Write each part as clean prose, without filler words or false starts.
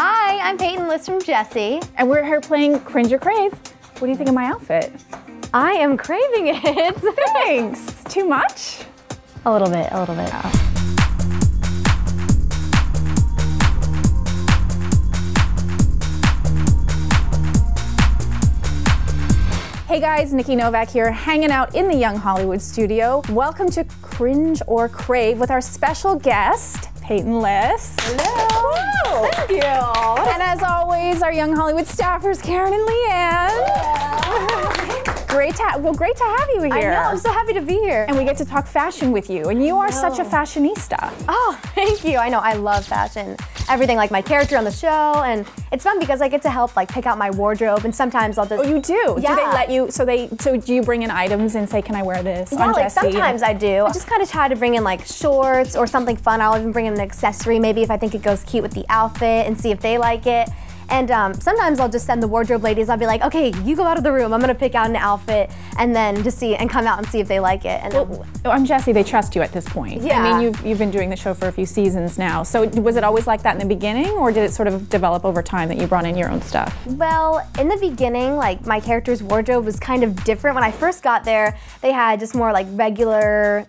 Hi, I'm Peyton List from Jessie. And we're here playing Cringe or Crave. What do you think of my outfit? I am craving it. Thanks. Too much? A little bit, a little bit. Hey guys, Nikki Novak here, hanging out in the Young Hollywood studio. Welcome to Cringe or Crave with our special guest, Peyton List. Hello. Thank you. And as always, our Young Hollywood staffers, Karen and Leanne. Great to have you here. I know, I'm so happy to be here. And we get to talk fashion with you, and you are such a fashionista. Oh, thank you. I know, I love fashion. Everything, like my character on the show, and it's fun because I get to help like pick out my wardrobe, and sometimes I'll just— Oh, you do? Yeah. Do they let you, so do you bring in items and say, can I wear this Yeah, on like Jessie? sometimes I do. I just kind of try to bring in like shorts or something fun. I'll even bring in an accessory, maybe if I think it goes cute with the outfit, and see if they like it. And sometimes I'll just send the wardrobe ladies, I'll be like, okay, you go out of the room, I'm gonna pick out an outfit, and then just see, and come out and see if they like it. And well, on Jessie, they trust you at this point. Yeah. I mean, you've been doing the show for a few seasons now, so was it always like that in the beginning, or did it sort of develop over time that you brought in your own stuff? Well, in the beginning, like my character's wardrobe was kind of different. When I first got there, they had just more like regular,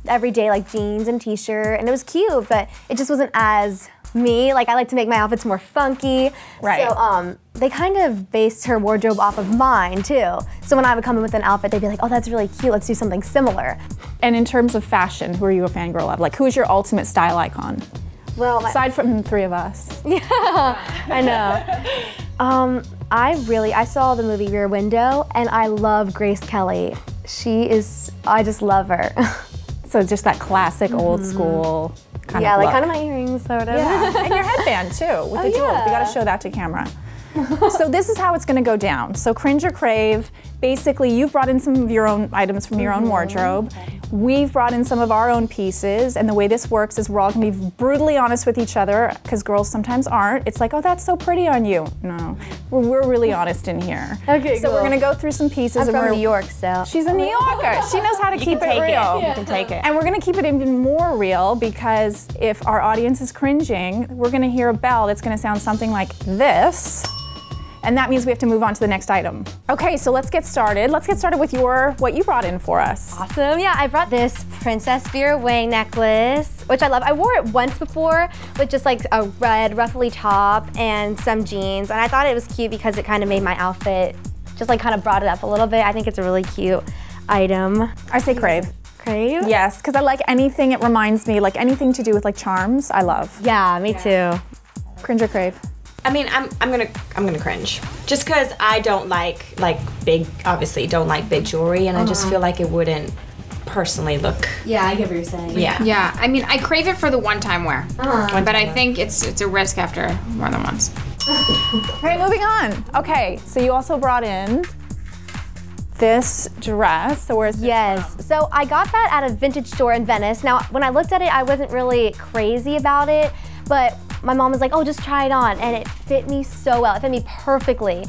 everyday like jeans and t-shirt, and it was cute, but it just wasn't as me. Like I like to make my outfits more funky. Right. So they kind of based her wardrobe off of mine too. So when I would come in with an outfit, they'd be like, oh, that's really cute, let's do something similar. And in terms of fashion, who are you a fangirl of? Like, who's your ultimate style icon? Well, aside from the three of us. Yeah, I know. I saw the movie Rear Window, and I love Grace Kelly. I just love her. So just that classic old school kind of like look. kind of my earrings, sort of. Yeah, and your headband too, with the jewels. We gotta show that to camera. So this is how it's gonna go down. So Cringe or Crave, basically you've brought in some of your own items from your own wardrobe. We've brought in some of our own pieces, and the way this works is we're all gonna be brutally honest with each other, because girls sometimes aren't. It's like, oh, that's so pretty on you. No, we're really honest in here. Okay, so we're gonna go through some pieces. I'm from New York, so. She's a New Yorker. She knows how to keep it real. You can take it. And we're gonna keep it even more real, because if our audience is cringing, we're gonna hear a bell that's gonna sound something like this. And that means we have to move on to the next item. Okay, so let's get started. Let's get started with what you brought in for us. Awesome, yeah, I brought this Princess Vera Wang necklace, which I love. I wore it once before with just like a red ruffly top and some jeans, and I thought it was cute because it kind of made my outfit, just like kind of brought it up a little bit. I think it's a really cute item. I say crave. Crave? Yes, because I like anything, it reminds me, like anything to do with like charms, I love. Yeah, me too. Cringe or crave? I mean, I'm gonna cringe, just because I don't like big, obviously don't like big jewelry, and I just feel like it wouldn't personally look. Yeah, I get what you're saying. Yeah. Yeah, I mean, I crave it for the one-time wear, but I think it's a risk after more than once. All right, moving on. Okay, so you also brought in this dress. So where's this from? So I got that at a vintage store in Venice. Now, when I looked at it, I wasn't really crazy about it, but my mom was like, oh, just try it on, and it fit me so well. It fit me perfectly.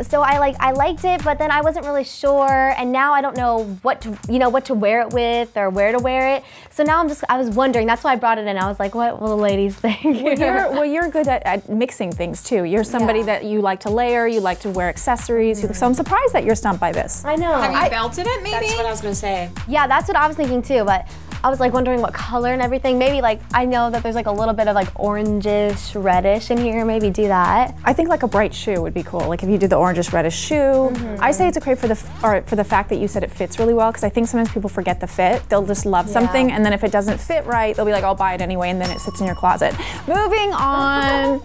So I liked it, but then I wasn't really sure, and now I don't know what to wear it with or where to wear it. So now I was wondering. That's why I brought it in. I was like, what will the ladies think? Well, you're good at mixing things too. You're somebody that you like to layer, you like to wear accessories. So I'm surprised that you're stumped by this. I know. Have you belted it, maybe? That's what I was gonna say. Yeah, that's what I was thinking too, but I was like wondering what color and everything. Maybe like, I know that there's like a little bit of like orangish, reddish in here. Maybe do that. I think like a bright shoe would be cool. Like if you did the orangish, reddish shoe. I say it's a crave for the fact that you said it fits really well, because I think sometimes people forget the fit. They'll just love something, and then if it doesn't fit right, they'll be like, I'll buy it anyway, and then it sits in your closet. Moving on.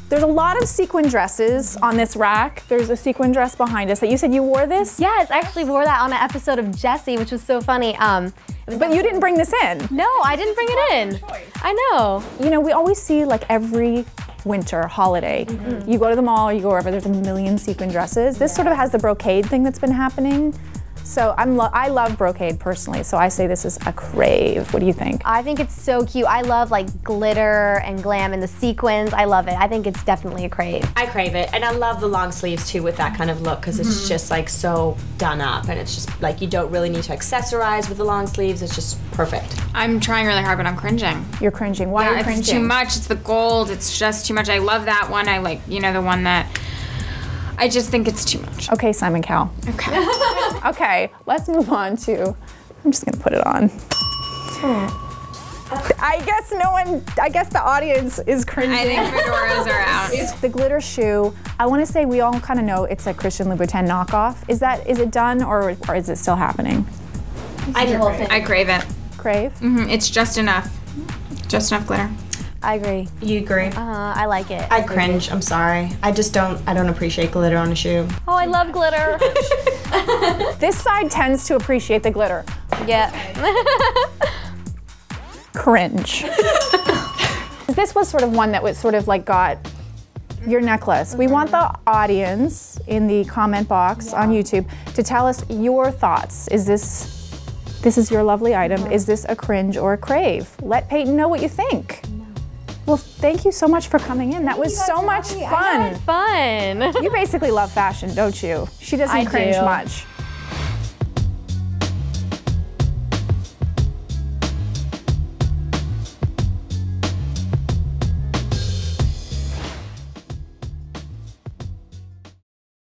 There's a lot of sequin dresses on this rack. There's a sequin dress behind us that you said you wore this? Yes, I actually wore that on an episode of Jessie, which was so funny. But you didn't bring this in. No, I didn't bring it in. I know. You know, we always see like every winter holiday, you go to the mall or you go wherever, there's a million sequin dresses. This sort of has the brocade thing that's been happening. So I love brocade personally, so I say this is a crave. What do you think? I think it's so cute. I love like glitter and glam and the sequins. I love it. I think it's definitely a crave. I crave it, and I love the long sleeves too with that kind of look because it's just like so done up, and it's just like you don't really need to accessorize with the long sleeves. It's just perfect. I'm trying really hard, but I'm cringing. You're cringing. Why are you cringing? It's too much. It's the gold. It's just too much. I love that one. I like, you know, the one that. I just think it's too much. Okay, Simon Cowell. Okay. Okay, let's move on to. I'm just gonna put it on. I guess the audience is cringing. I think fedoras are out. The glitter shoe, I want to say we all kind of know it's a Christian Louboutin knockoff. Is it done or is it still happening? I crave it. Crave? It's just enough. Just enough glitter. I agree. You agree? I like it. I cringe. I'm sorry. I don't appreciate glitter on a shoe. Oh, I love glitter. This side tends to appreciate the glitter. Yeah. Cringe. This was sort of one that was sort of like got your necklace. We want the audience in the comment box on YouTube to tell us your thoughts. Is this is your lovely item. Is this a cringe or a crave? Let Peyton know what you think. Well, thank you so much for coming in. That was so much fun. Fun. You basically love fashion, don't you? She doesn't cringe much.